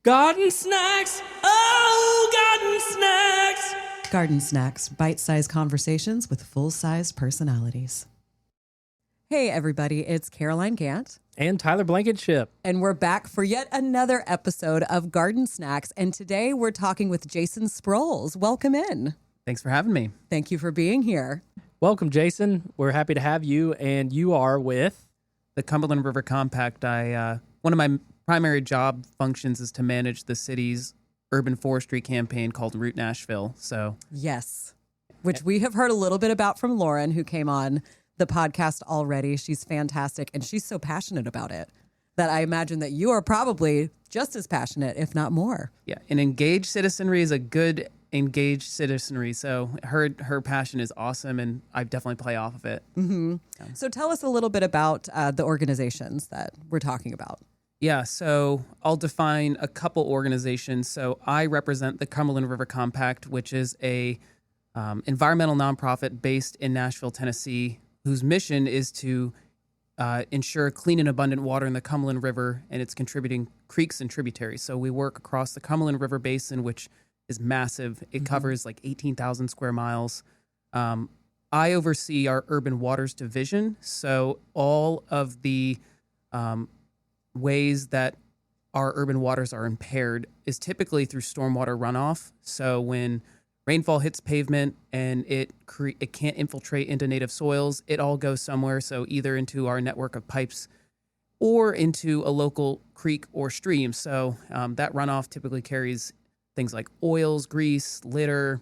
Garden snacks, oh, garden snacks. Garden Snacks, bite-sized conversations with full-sized personalities. Hey everybody, it's Caroline Gant. And Tyler Blankenship. And we're back for yet another episode of Garden Snacks. And today we're talking with Jason Sprouls. Welcome in. Thanks for having me. Thank you for being here. Welcome, Jason. We're happy to have you. And you are with? The Cumberland River Compact. One of my primary job functions is to manage the city's urban forestry campaign called Root Nashville. Yes, which we have heard a little bit about from Lauren, who came on the podcast already. She's fantastic, and she's so passionate about it that I imagine that you are probably just as passionate, if not more. Yeah, an engaged citizenry is a good engaged citizenry. So her passion is awesome, and I definitely play off of it. Mm-hmm. Yeah. So tell us a little bit about the organizations that we're talking about. Yeah, so I'll define a couple organizations. So I represent the Cumberland River Compact, which is a environmental nonprofit based in Nashville, Tennessee, whose mission is to ensure clean and abundant water in the Cumberland River and its contributing creeks and tributaries. So we work across the Cumberland River Basin, which is massive. It covers like 18,000 square miles. I oversee our urban waters division. So all of the ways that our urban waters are impaired is typically through stormwater runoff. So when rainfall hits pavement and it can't infiltrate into native soils, it all goes somewhere. So either into our network of pipes or into a local creek or stream. So that runoff typically carries things like oils, grease, litter.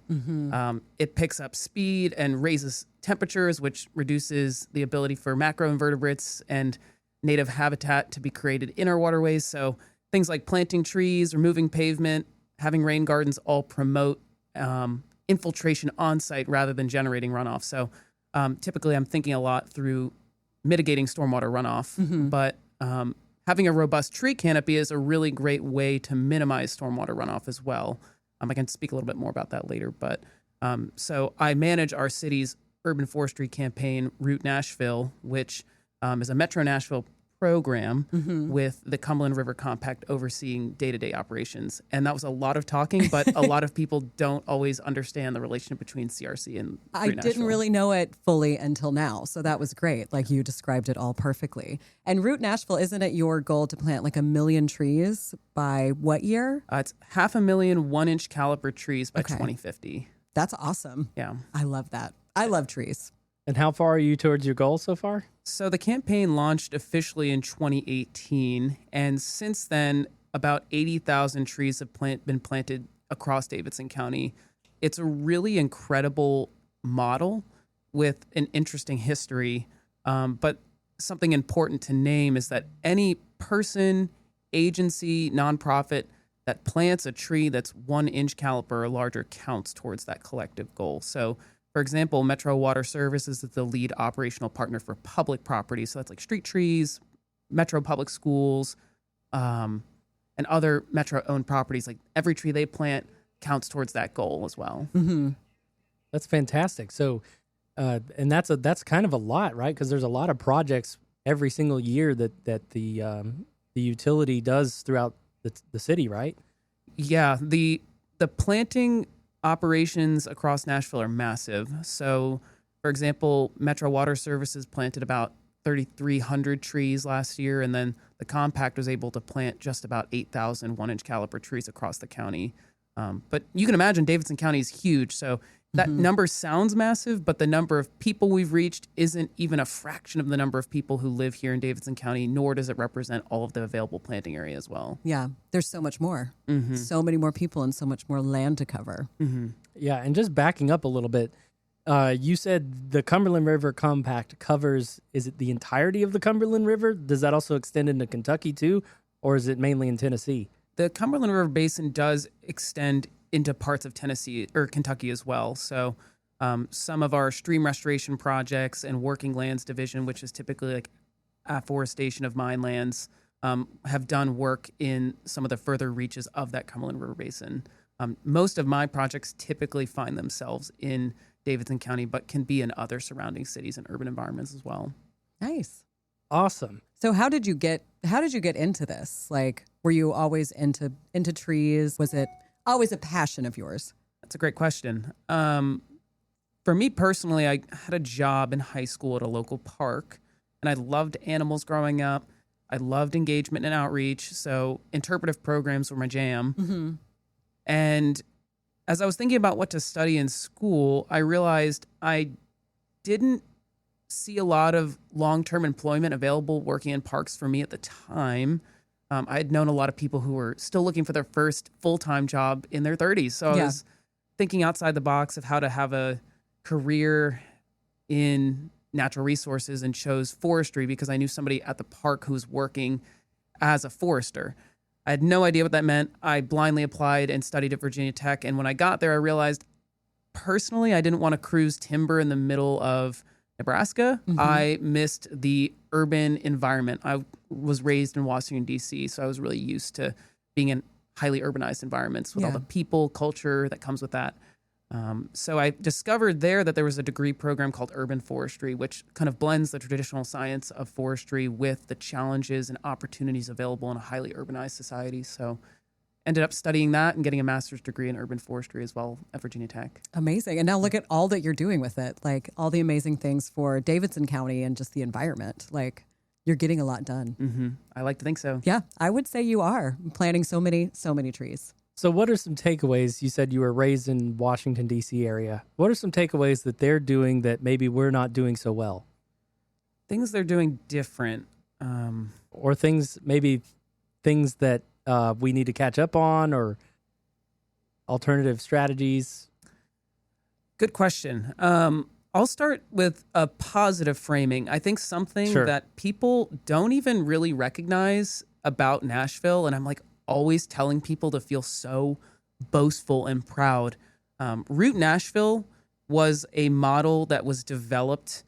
It picks up speed and raises temperatures, which reduces the ability for macroinvertebrates and native habitat to be created in our waterways. So things like planting trees, removing pavement, having rain gardens all promote infiltration on site rather than generating runoff. So typically I'm thinking a lot through mitigating stormwater runoff, but having a robust tree canopy is a really great way to minimize stormwater runoff as well. I can speak a little bit more about that later, but so I manage our city's urban forestry campaign, Root Nashville, which is a Metro Nashville program with the Cumberland River Compact overseeing day-to-day operations. And that was a lot of talking, but a lot of people don't always understand the relationship between CRC and I didn't really know it fully until now. So that was great. Like you described it all perfectly. And Root Nashville, isn't it your goal to plant like 1 million trees by what year? It's 500,000 1-inch caliper trees by 2050. That's awesome. Yeah. I love that. I love trees. And how far are you towards your goal so far? So the campaign launched officially in 2018, and since then, about 80,000 trees have been planted across Davidson County. It's a really incredible model with an interesting history, but something important to name is that any person, agency, nonprofit that plants a tree that's 1-inch caliper or larger counts towards that collective goal. So for example, Metro Water Services is the lead operational partner for public property. So that's like street trees, Metro Public Schools, and other Metro-owned properties. Like every tree they plant counts towards that goal as well. That's fantastic. So, and that's kind of a lot, right? Because there's a lot of projects every single year that the utility does throughout the city, right? Yeah, the planting operations across Nashville are massive. So, for example, Metro Water Services planted about 3,300 trees last year, and then the compact was able to plant just about 8,000 1-inch caliper trees across the county. But you can imagine Davidson County is huge, so that number sounds massive, but the number of people we've reached isn't even a fraction of the number of people who live here in Davidson County, nor does it represent all of the available planting area as well. Yeah, there's so much more. So many more people and so much more land to cover. Yeah, and just backing up a little bit, you said the Cumberland River Compact covers, is it the entirety of the Cumberland River? Does that also extend into Kentucky too, or is it mainly in Tennessee? The Cumberland River Basin does extend into parts of Tennessee or Kentucky as well. So some of our stream restoration projects and working lands division, which is typically like afforestation of mine lands, have done work in some of the further reaches of that Cumberland River Basin. Most of my projects typically find themselves in Davidson County, but can be in other surrounding cities and urban environments as well. Nice. Awesome. So how did you get into this? Like, Were you always into trees? Was it always a passion of yours? That's a great question. For me personally, I had a job in high school at a local park, and I loved animals growing up. I loved engagement and outreach, so interpretive programs were my jam. Mm-hmm. And as I was thinking about what to study in school, I realized I didn't see a lot of long-term employment available working in parks for me at the time. I had known a lot of people who were still looking for their first full-time job in their 30s. So I was thinking outside the box of how to have a career in natural resources and chose forestry because I knew somebody at the park who was working as a forester. I had no idea what that meant. I blindly applied and studied at Virginia Tech. And when I got there, I realized personally I didn't want to cruise timber in the middle of Nebraska. Mm-hmm. I missed the urban environment. I was raised in Washington, D.C., so I was really used to being in highly urbanized environments with all the people, culture that comes with that. So I discovered there that there was a degree program called urban forestry, which kind of blends the traditional science of forestry with the challenges and opportunities available in a highly urbanized society. So ended up studying that and getting a master's degree in urban forestry as well at Virginia Tech. Amazing. And now look at all that you're doing with it, like all the amazing things for Davidson County and just the environment. Like you're getting a lot done. Mm-hmm. I like to think so. Yeah, I would say you are planting so many trees. So what are some takeaways? You said you were raised in Washington, D.C. area. What are some takeaways that they're doing that maybe we're not doing so well? Things they're doing different. Or things that we need to catch up on, or alternative strategies? Good question. I'll start with a positive framing. I think something that people don't even really recognize about Nashville, and I'm like always telling people to feel so boastful and proud. Root Nashville was a model that was developed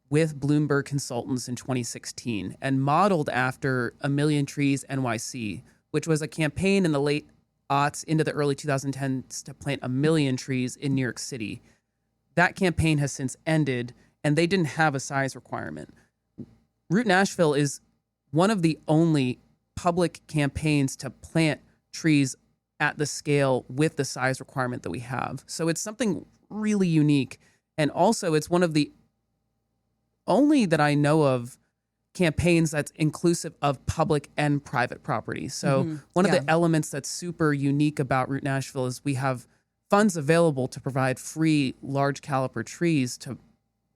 with Bloomberg Consultants in 2016 and modeled after A Million Trees NYC, which was a campaign in the late aughts into the early 2010s to plant 1 million trees in New York City. That campaign has since ended, and they didn't have a size requirement. Root Nashville is one of the only public campaigns to plant trees at the scale with the size requirement that we have. So it's something really unique. And also it's one of the only that I know of campaigns that's inclusive of public and private property. So one of the elements that's super unique about Root Nashville is we have funds available to provide free large caliber trees to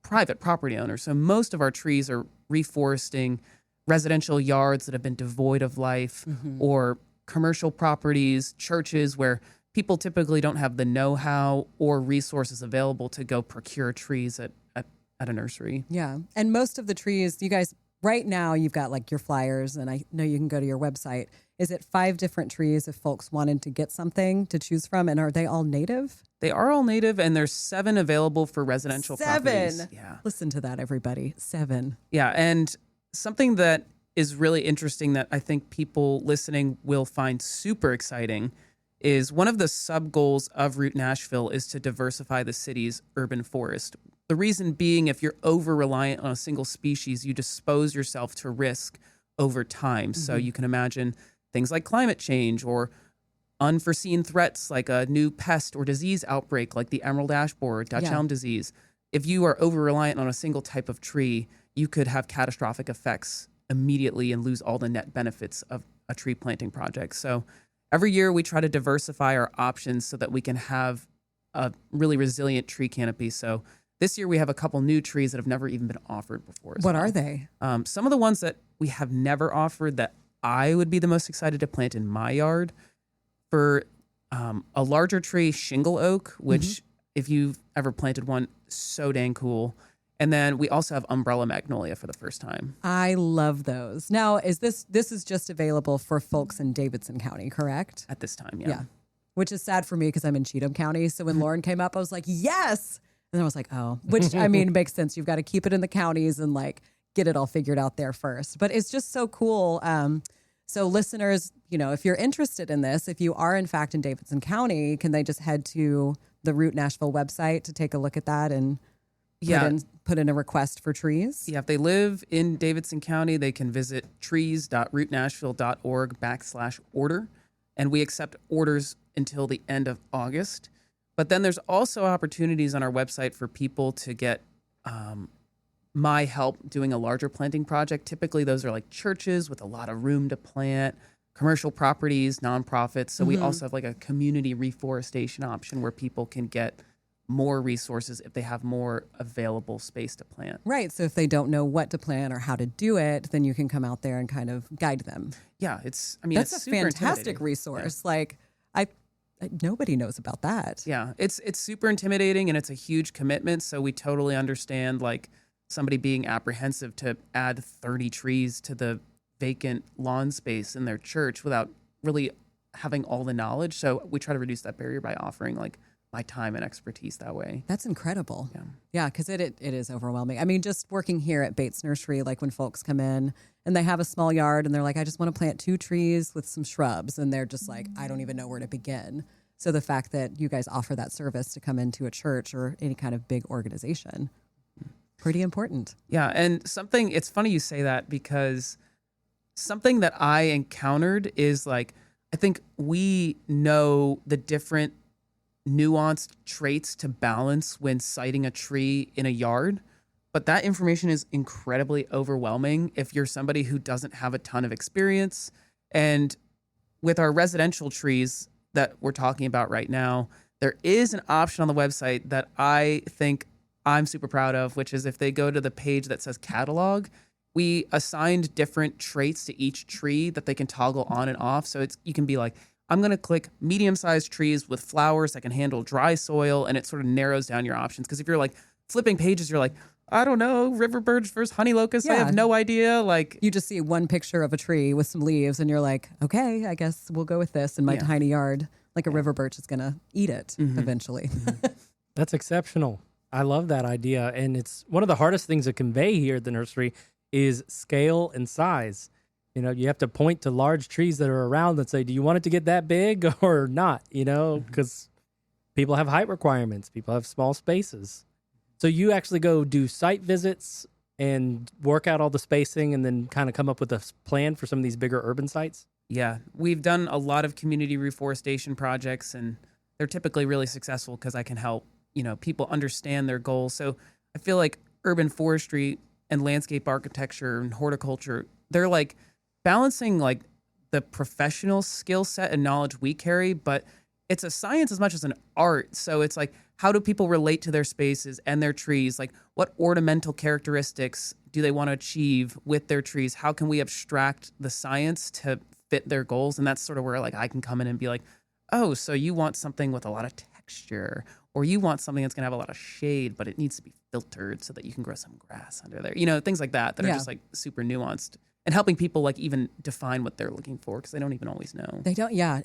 private property owners. So most of our trees are reforesting residential yards that have been devoid of life, or commercial properties, churches where people typically don't have the know-how or resources available to go procure trees at a nursery. Yeah. And most of the trees, you guys, right now you've got like your flyers, and I know you can go to your website. Is it 5 different trees if folks wanted to get something to choose from? And are they all native? They are all native, and there's 7 available for residential 7. properties. Yeah. Listen to that, everybody. 7. Yeah, and something that is really interesting that I think people listening will find super exciting is one of the sub-goals of Root Nashville is to diversify the city's urban forest. The reason being, if you're over-reliant on a single species, you dispose yourself to risk over time. So you can imagine things like climate change or unforeseen threats like a new pest or disease outbreak like the emerald ash borer, Dutch elm disease. If you are over-reliant on a single type of tree, you could have catastrophic effects immediately and lose all the net benefits of a tree planting project. So every year we try to diversify our options so that we can have a really resilient tree canopy. So this year we have a couple new trees that have never even been offered before. What are they? Some of the ones that we have never offered that I would be the most excited to plant in my yard, for a larger tree, shingle oak, which if you've ever planted one, so dang cool. And then we also have umbrella magnolia for the first time. I love those. Now, is this is just available for folks in Davidson County, correct? At this time, yeah. Which is sad for me because I'm in Cheatham County. So when Lauren came up, I was like, yes. And then I was like, oh, which I mean, makes sense. You've got to keep it in the counties and like get it all figured out there first. But it's just so cool. So listeners, you know, if you're interested in this, if you are in fact in Davidson County, can they just head to the Root Nashville website to take a look at that? And put in a request for trees? Yeah, if they live in Davidson County, they can visit trees.rootnashville.org/order. And we accept orders until the end of August. But then there's also opportunities on our website for people to get my help doing a larger planting project. Typically, those are like churches with a lot of room to plant, commercial properties, nonprofits. So we also have like a community reforestation option where people can get more resources if they have more available space to plant. Right. So if they don't know what to plant or how to do it, then you can come out there and kind of guide them. Yeah, that's it's a super fantastic intimidating. resource. Yeah. Like nobody knows about that. Yeah, it's super intimidating and it's a huge commitment. So we totally understand like somebody being apprehensive to add 30 trees to the vacant lawn space in their church without really having all the knowledge. So we try to reduce that barrier by offering like my time and expertise that way. That's incredible. Yeah. Yeah, because it is overwhelming. I mean, just working here at Bates Nursery, like when folks come in and they have a small yard and they're like, I just want to plant 2 trees with some shrubs. And they're just like, I don't even know where to begin. So the fact that you guys offer that service to come into a church or any kind of big organization, pretty important. Yeah, and it's funny you say that because something that I encountered is like, I think we know the different nuanced traits to balance when siting a tree in a yard, but that information is incredibly overwhelming if you're somebody who doesn't have a ton of experience. And with our residential trees that we're talking about right now, there is an option on the website that I think I'm super proud of, which is if they go to the page that says catalog, we assigned different traits to each tree that they can toggle on and off. So you can be like, I'm going to click medium-sized trees with flowers that can handle dry soil, and it sort of narrows down your options. Because if you're like flipping pages, you're like, I don't know, river birds versus honey locusts. Yeah. I have no idea. Like you just see one picture of a tree with some leaves, and you're like, okay, I guess we'll go with this in my tiny yard. Like a river birch is going to eat it eventually. That's exceptional. I love that idea. And it's one of the hardest things to convey here at the nursery is scale and size. You know, you have to point to large trees that are around and say, do you want it to get that big or not? You know, because people have height requirements. People have small spaces. So you actually go do site visits and work out all the spacing and then kind of come up with a plan for some of these bigger urban sites? Yeah, we've done a lot of community reforestation projects, and they're typically really successful because I can help, people understand their goals. So I feel like urban forestry and landscape architecture and horticulture, they're like balancing like the professional skill set and knowledge we carry, but it's a science as much as an art. So it's like, how do people relate to their spaces and their trees? Like, what ornamental characteristics do they want to achieve with their trees? How can we abstract the science to fit their goals? And that's sort of where like I can come in and be like, oh, so you want something with a lot of texture, or you want something that's going to have a lot of shade, but it needs to be filtered so that you can grow some grass under there. Things like that are just like super nuanced. And helping people like even define what they're looking for because they don't even always know. They don't. Yeah.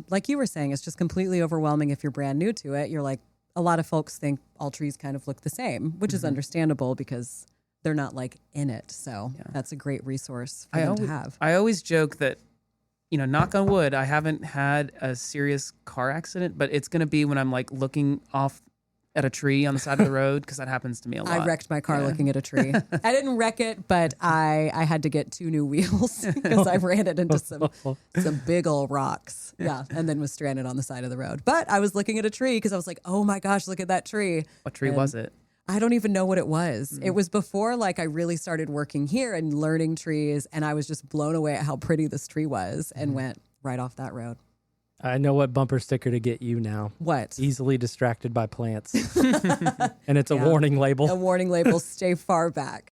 Like you were saying, it's just completely overwhelming if you're brand new to it. You're like, a lot of folks think all trees kind of look the same, which is understandable because they're not like in it. So that's a great resource for them to have. I always joke that, knock on wood, I haven't had a serious car accident, but it's going to be when I'm like looking off at a tree on the side of the road, because that happens to me a lot. I wrecked my car looking at a tree. I didn't wreck it, but I had to get 2 new wheels because I ran it into some big old rocks. Yeah, and then was stranded on the side of the road. But I was looking at a tree because I was like, oh my gosh, look at that tree. What tree was it? I don't even know what it was. It was before like I really started working here and learning trees, and I was just blown away at how pretty this tree was and went right off that road. I know what bumper sticker to get you now. What? Easily distracted by plants. And it's a warning label. A warning label, stay far back.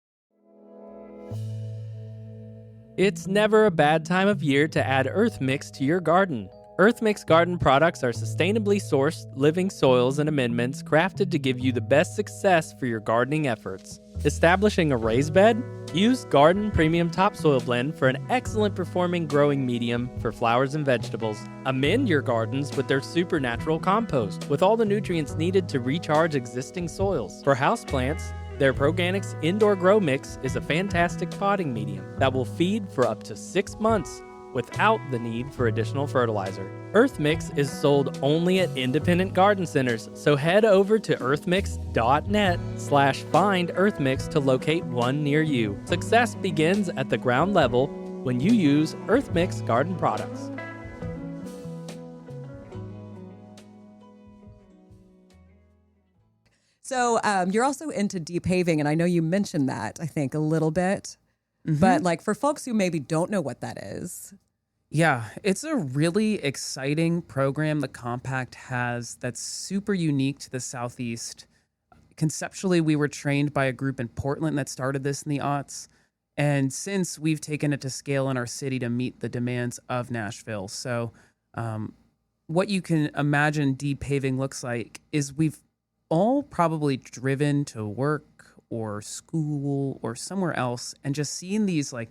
It's never a bad time of year to add Earth Mix to your garden. Earth Mix garden products are sustainably sourced, living soils and amendments crafted to give you the best success for your gardening efforts. Establishing a raised bed? Use Garden Premium Topsoil Blend for an excellent performing growing medium for flowers and vegetables. Amend your gardens with their supernatural compost with all the nutrients needed to recharge existing soils. For houseplants, their Proganics Indoor Grow Mix is a fantastic potting medium that will feed for up to 6 months. without the need for additional fertilizer. Earthmix is sold only at independent garden centers, so head over to earthmix.net/find Earthmix to locate one near you. Success begins at the ground level when you use Earthmix garden products. So you're also into depaving, and I know you mentioned that, I think, a little bit. But like for folks who maybe don't know what that is. Yeah, it's a really exciting program the Compact has that's super unique to the Southeast. Conceptually, we were trained by a group in Portland that started this in the aughts. And since we've taken it to scale in our city to meet the demands of Nashville. So what you can imagine depaving looks like is we've all probably driven to work or school or somewhere else and just seeing these like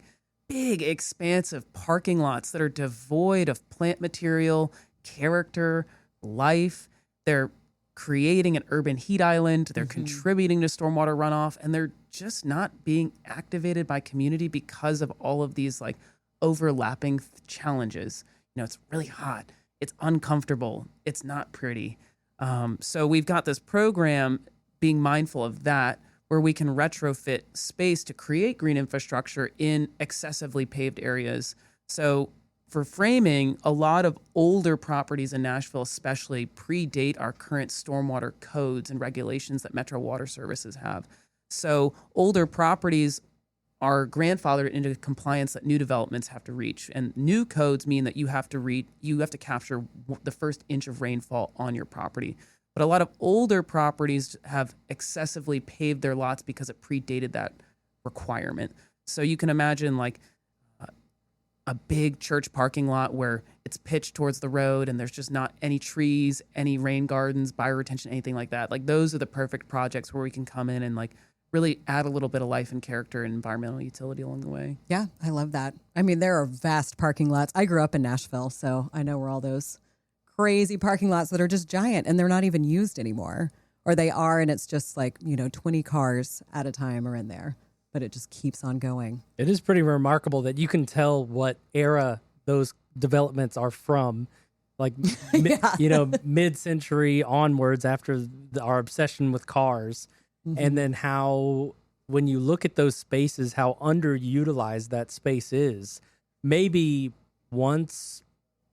big expansive parking lots that are devoid of plant material, character, life. They're creating an urban heat island. They're contributing to stormwater runoff, and they're just not being activated by community because of all of these like overlapping challenges. You know, it's really hot. It's uncomfortable. It's not pretty. So we've got this program being mindful of that, where we can retrofit space to create green infrastructure in excessively paved areas. So for framing, a lot of older properties in Nashville especially predate our current stormwater codes and regulations that Metro Water Services have. So older properties are grandfathered into compliance that new developments have to reach. And new codes mean that you have to capture the first inch of rainfall on your property. But a lot of older properties have excessively paved their lots because it predated that requirement. So you can imagine like a big church parking lot where it's pitched towards the road and there's just not any trees, any rain gardens, bioretention, anything like that. Like those are the perfect projects where we can come in and like really add a little bit of life and character and environmental utility along the way. Yeah, I love that. I mean, there are vast parking lots. I grew up in Nashville, so I know where all those crazy parking lots that are just giant and they're not even used anymore. Or they are, and it's just like, 20 cars at a time are in there, but it just keeps on going. It is pretty remarkable that you can tell what era those developments are from, like, mid-century onwards after our obsession with cars. And then how, when you look at those spaces, how underutilized that space is. Maybe once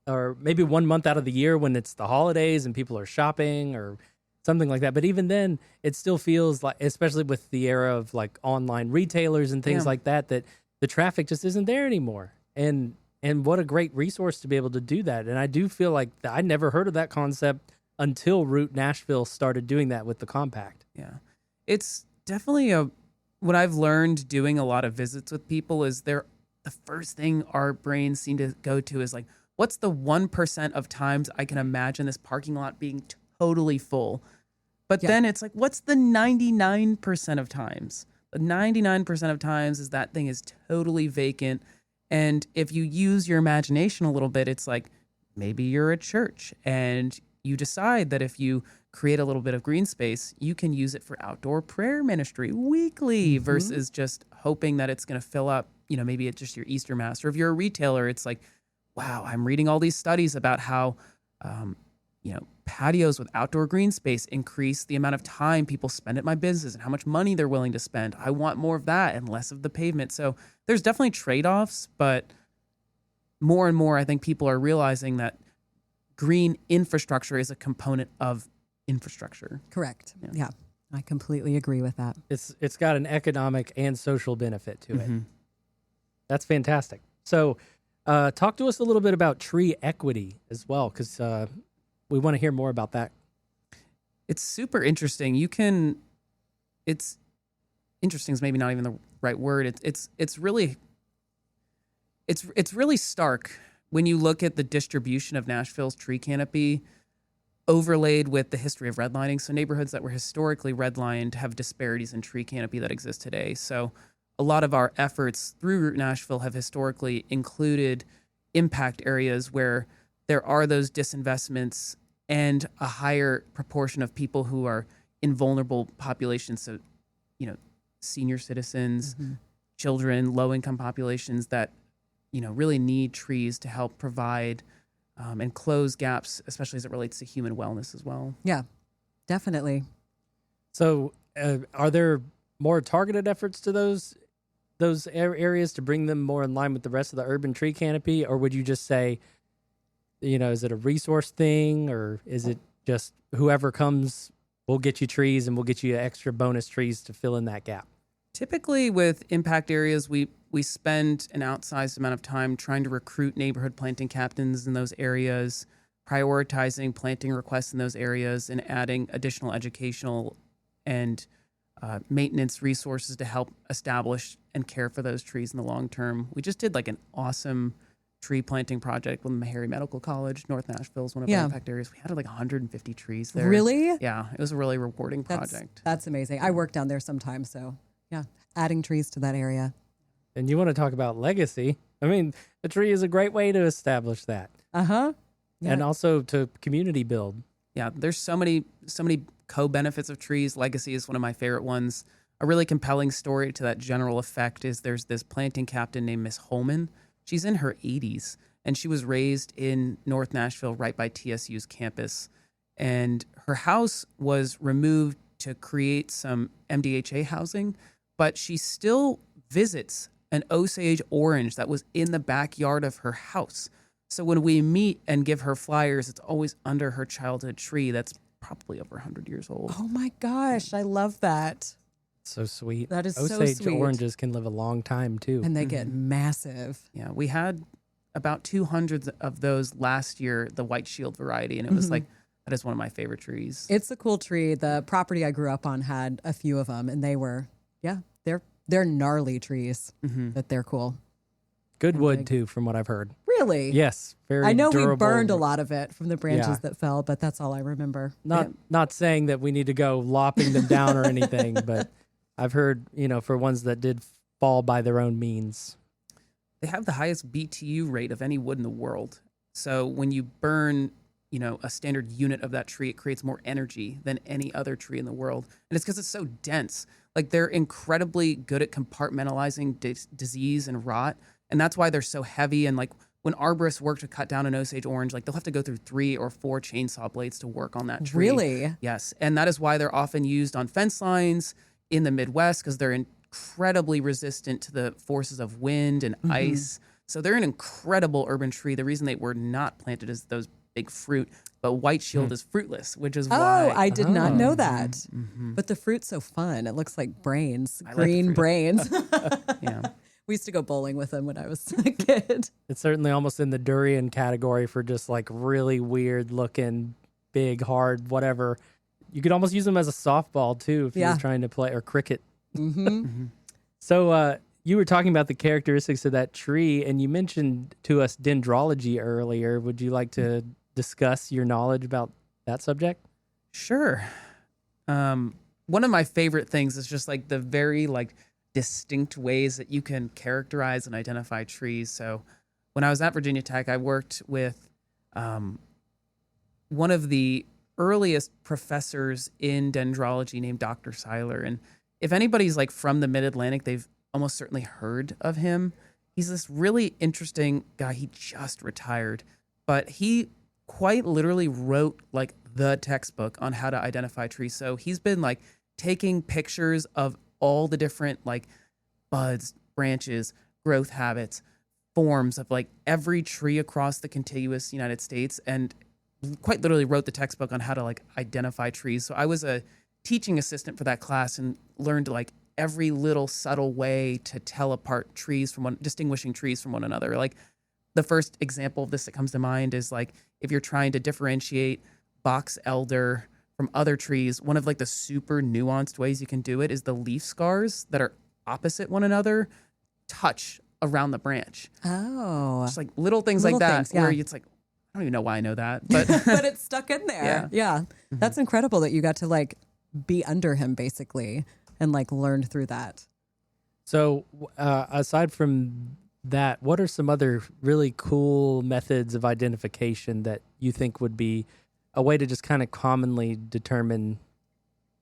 or maybe 1 month out of the year when it's the holidays and people are shopping or something like that. But even then, it still feels like, especially with the era of like online retailers and things like that, that the traffic just isn't there anymore. And what a great resource to be able to do that. And I do feel like I never heard of that concept until Route Nashville started doing that with the Compact. Yeah. It's definitely what I've learned doing a lot of visits with people is the first thing our brains seem to go to is like, what's the 1% of times I can imagine this parking lot being totally full? But then it's like, what's the 99% of times? The 99% of times is that thing is totally vacant. And if you use your imagination a little bit, it's like maybe you're a church and you decide that if you create a little bit of green space, you can use it for outdoor prayer ministry weekly versus just hoping that it's going to fill up, maybe it's just your Easter Mass. Or if you're a retailer, it's like, wow, I'm reading all these studies about how, patios with outdoor green space increase the amount of time people spend at my business and how much money they're willing to spend. I want more of that and less of the pavement. So there's definitely trade-offs, but more and more, I think people are realizing that green infrastructure is a component of infrastructure. Correct. Yeah. I completely agree with that. It's got an economic and social benefit to it. That's fantastic. So talk to us a little bit about tree equity as well, because we want to hear more about that. It's super interesting. It's interesting is maybe not even the right word. It's really stark when you look at the distribution of Nashville's tree canopy overlaid with the history of redlining. So neighborhoods that were historically redlined have disparities in tree canopy that exist today. So a lot of our efforts through Route Nashville have historically included impact areas where there are those disinvestments and a higher proportion of people who are in vulnerable populations. So, senior citizens, children, low-income populations that, really need trees to help provide and close gaps, especially as it relates to human wellness as well. Yeah, definitely. So, are there more targeted efforts to those areas to bring them more in line with the rest of the urban tree canopy, or would you just say, is it a resource thing, or is it just whoever comes, we'll get you trees and we'll get you extra bonus trees to fill in that gap? Typically with impact areas, we spend an outsized amount of time trying to recruit neighborhood planting captains in those areas, prioritizing planting requests in those areas, and adding additional educational and maintenance resources to help establish and care for those trees in the long term. We just did like an awesome tree planting project with Meharry Medical College. North Nashville is one of our impact areas. We had like 150 trees there. Really? Yeah, it was a really rewarding project. That's amazing. I work down there sometimes, so yeah, adding trees to that area. And you want to talk about legacy? I mean, a tree is a great way to establish that. Yeah. And also to community build. Yeah, there's so many co-benefits of trees. Legacy is one of my favorite ones. A really compelling story to that general effect is there's this planting captain named Miss Holman. She's in her 80s, and she was raised in North Nashville right by TSU's campus. And her house was removed to create some MDHA housing, but she still visits an Osage orange that was in the backyard of her house. So when we meet and give her flyers, it's always under her childhood tree that's probably over 100 years old. Oh my gosh, I love that. So sweet. That is Osage so sweet. oranges can live a long time too. And they get massive. Yeah, we had about 200 of those last year, the white shield variety, and it was like, that is one of my favorite trees. It's a cool tree. The property I grew up on had a few of them, and they were, they're gnarly trees, but they're cool. Good wood too, from what I've heard. Really? Yes, very. I know durable. we burned a lot of it from the branches Yeah. that fell, but that's all I remember. Not saying that we need to go lopping them down or anything, but I've heard, for ones that did fall by their own means. They have the highest BTU rate of any wood in the world. So when you burn, a standard unit of that tree, it creates more energy than any other tree in the world. And it's because it's so dense. Like, they're incredibly good at compartmentalizing disease and rot. And that's why they're so heavy. And like when arborists work to cut down an Osage orange, like they'll have to go through 3 or 4 chainsaw blades to work on that tree. Really? Yes. And that is why they're often used on fence lines in the Midwest, because they're incredibly resistant to the forces of wind and ice. So they're an incredible urban tree. The reason they were not planted is those big fruit, but white shield is fruitless, which is why. I did not know that. But the fruit's so fun. It looks like brains, green brains. Yeah. We used to go bowling with them when I was a kid. It's certainly almost in the durian category for just like really weird looking, big, hard, whatever. You could almost use them as a softball too if you were trying to play, or cricket. So you were talking about the characteristics of that tree, and you mentioned to us dendrology earlier. Would you like to discuss your knowledge about that subject? Sure. One of my favorite things is just like the very distinct ways that you can characterize and identify trees. So when I was at Virginia Tech, I worked with one of the earliest professors in dendrology named Dr. Seiler. And if anybody's from the Mid-Atlantic, they've almost certainly heard of him. He's this really interesting guy. He just retired, but he quite literally wrote the textbook on how to identify trees. So he's been taking pictures of all the different buds, branches, growth habits, forms of every tree across the contiguous United States, and quite literally wrote the textbook on how to identify trees. So I was a teaching assistant for that class and learned every little subtle way to tell apart trees from distinguishing trees from one another. The first example of this that comes to mind is if you're trying to differentiate box elder from other trees, one of the super nuanced ways you can do it is the leaf scars that are opposite one another touch around the branch. Oh. Just little things Little like that, things, yeah. where it's I don't even know why I know that, but But it's stuck in there. Yeah. That's incredible that you got to be under him basically and learned through that. So aside from that, what are some other really cool methods of identification that you think would be a way to just kind of commonly determine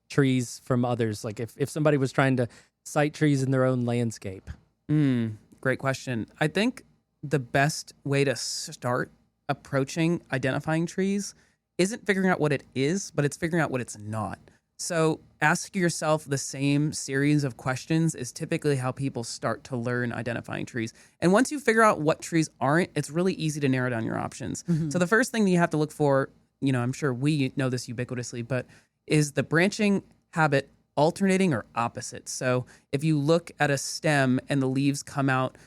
trees from others? If somebody was trying to cite trees in their own landscape. Great question. I think the best way to start approaching identifying trees isn't figuring out what it is, but it's figuring out what it's not. So ask yourself the same series of questions is typically how people start to learn identifying trees. And once you figure out what trees aren't, it's really easy to narrow down your options. So the first thing that you have to look for, I'm sure we know this ubiquitously, but is the branching habit alternating or opposite? So if you look at a stem and the leaves come out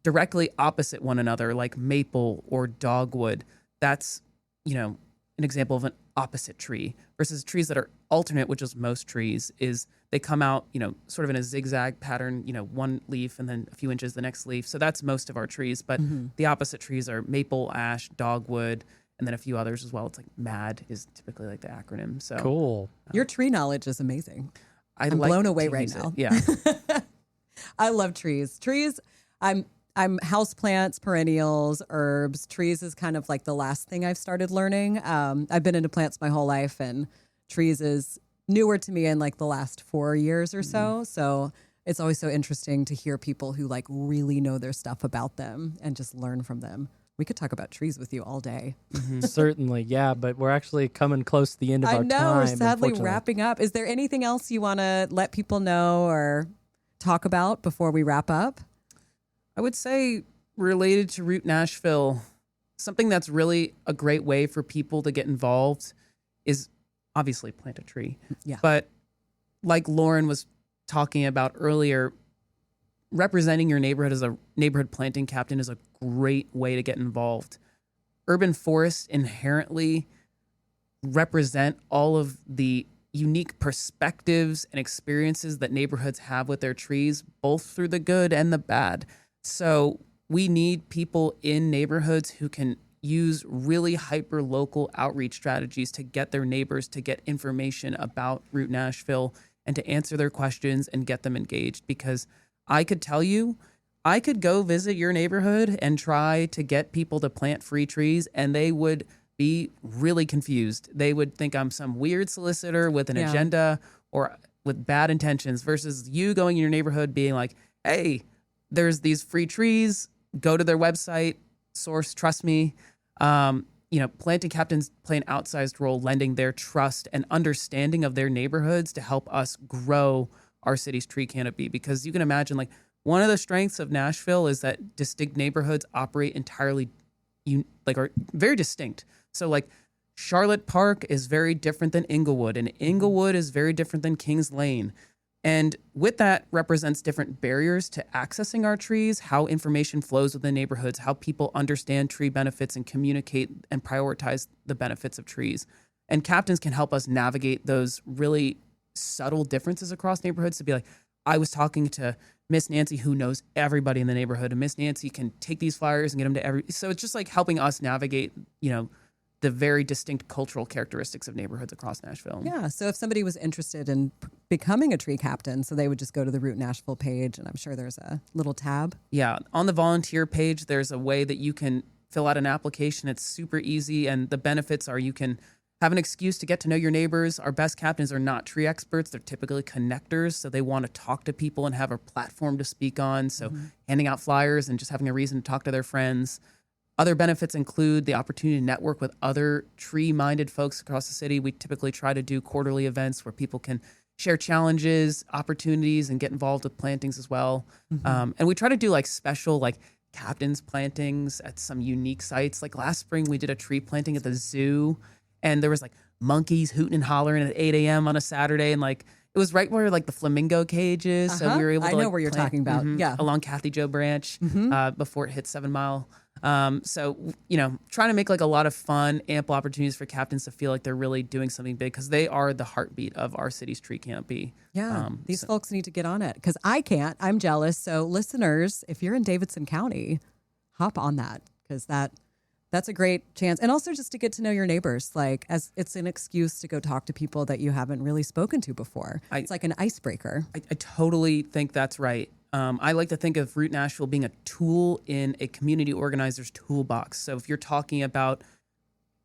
directly opposite one another, like maple or dogwood, that's, an example of an opposite tree, versus trees that are alternate, which is most trees, is they come out, sort of in a zigzag pattern, one leaf and then a few inches the next leaf. So that's most of our trees. But the opposite trees are maple, ash, dogwood, and then a few others as well. It's like MAD is typically like the acronym. So Cool. Your tree knowledge is amazing. I'm like blown away to right use it. now. Yeah. I love trees. Trees, I'm houseplants, perennials, herbs. Trees is kind of like the last thing I've started learning. I've been into plants my whole life, and trees is newer to me in like the last 4 years or so. So it's always so interesting to hear people who like really know their stuff about them and just learn from them. We could talk about trees with you all day. Certainly, yeah, but we're actually coming close to the end of I our know, time. we're sadly unfortunately. wrapping up. Is there anything else you want to let people know or talk about before we wrap up? I would say related to Root Nashville, something that's really a great way for people to get involved is obviously plant a tree. Yeah. But like Lauren was talking about earlier, representing your neighborhood as a neighborhood planting captain is a great way to get involved. Urban forests inherently represent all of the unique perspectives and experiences that neighborhoods have with their trees, both through the good and the bad. So we need people in neighborhoods who can use really hyper local outreach strategies to get their neighbors to get information about Root Nashville and to answer their questions and get them engaged. Because I could tell you, I could go visit your neighborhood and try to get people to plant free trees, and they would be really confused. They would think I'm some weird solicitor with an agenda or with bad intentions, versus you going in your neighborhood being like, hey, there's these free trees, go to their website, source, trust me. Planting captains play an outsized role lending their trust and understanding of their neighborhoods to help us grow our city's tree canopy. Because you can imagine, like, one of the strengths of Nashville is that distinct neighborhoods operate entirely, are very distinct. So like Charlotte Park is very different than Inglewood, and Inglewood is very different than Kings Lane. And with that represents different barriers to accessing our trees, how information flows within neighborhoods, how people understand tree benefits and communicate and prioritize the benefits of trees. And captains can help us navigate those really subtle differences across neighborhoods to be like, I was talking to Miss Nancy who knows everybody in the neighborhood, and Miss Nancy can take these flyers and get them to every. So it's just like helping us navigate, the very distinct cultural characteristics of neighborhoods across Nashville. Yeah. So if somebody was interested in becoming a tree captain, so they would just go to the Root Nashville page, and I'm sure there's a little tab. Yeah. On the volunteer page, there's a way that you can fill out an application. It's super easy. And the benefits are you can have an excuse to get to know your neighbors. Our best captains are not tree experts. They're typically connectors. So they want to talk to people and have a platform to speak on. So handing out flyers and just having a reason to talk to their friends. Other benefits include the opportunity to network with other tree-minded folks across the city. We typically try to do quarterly events where people can share challenges, opportunities, and get involved with plantings as well. And we try to do like special captains plantings at some unique sites. Like last spring, we did a tree planting at the zoo, and there was like monkeys hooting and hollering at 8 a.m. on a Saturday, and it was right where the flammingo cage is. So we were able to I know where you're talking about. Yeah. Along Kathy Joe Branch before it hit 7 Mile. So, trying to make a lot of fun, ample opportunities for captains to feel like they're really doing something big, because they are the heartbeat of our city's tree canopy. Yeah. These folks need to get on it, because I can't. I'm jealous. So listeners, if you're in Davidson County, hop on that, because that's a great chance. And also just to get to know your neighbors, as it's an excuse to go talk to people that you haven't really spoken to before. It's like an icebreaker. I totally think that's right. I like to think of Root Nashville being a tool in a community organizer's toolbox. So if you're talking about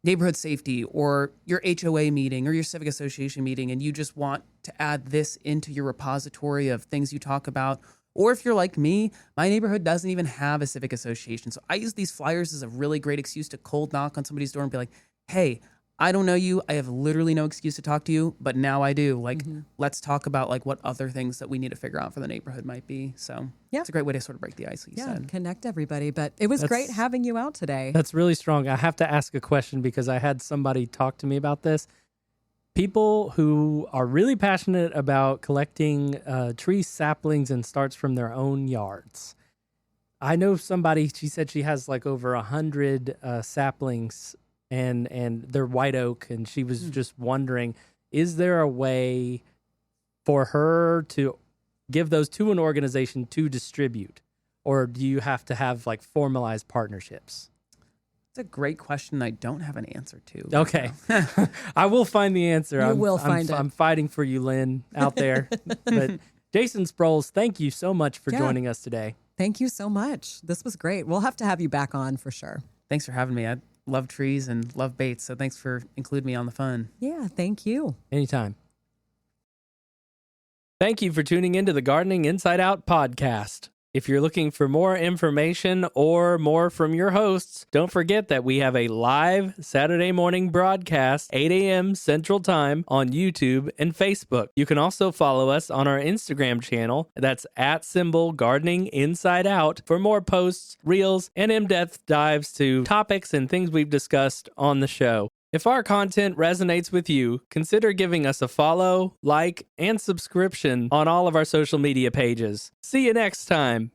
neighborhood safety or your HOA meeting or your civic association meeting, and you just want to add this into your repository of things you talk about, Or if you're like me, my neighborhood doesn't even have a civic association. So I use these flyers as a really great excuse to cold knock on somebody's door and be like, hey, I don't know you. I have literally no excuse to talk to you, but now I do. Like, let's talk about like what other things that we need to figure out for the neighborhood might be. So it's a great way to sort of break the ice, like you said. Connect everybody. But it was great having you out today. That's really strong. I have to ask a question because I had somebody talk to me about this. People who are really passionate about collecting tree saplings and starts from their own yards. I know somebody, she said she has like over 100 saplings and they're white oak. And she was just wondering, is there a way for her to give those to an organization to distribute? Or do you have to have like formalized partnerships? It's a great question I don't have an answer to. Okay. I will find the answer. I'm fighting for you, Lynn, out there. But Jason Sprouls, thank you so much for joining us today. Thank you so much. This was great. We'll have to have you back on for sure. Thanks for having me. I love trees and love baits, so thanks for including me on the fun. Yeah, thank you. Anytime. Thank you for tuning into the Gardening Inside Out podcast. If you're looking for more information or more from your hosts, don't forget that we have a live Saturday morning broadcast, 8 a.m. Central Time on YouTube and Facebook. You can also follow us on our Instagram channel. That's @Gardening Inside Out for more posts, reels, and in-depth dives to topics and things we've discussed on the show. If our content resonates with you, consider giving us a follow, like, and subscription on all of our social media pages. See you next time.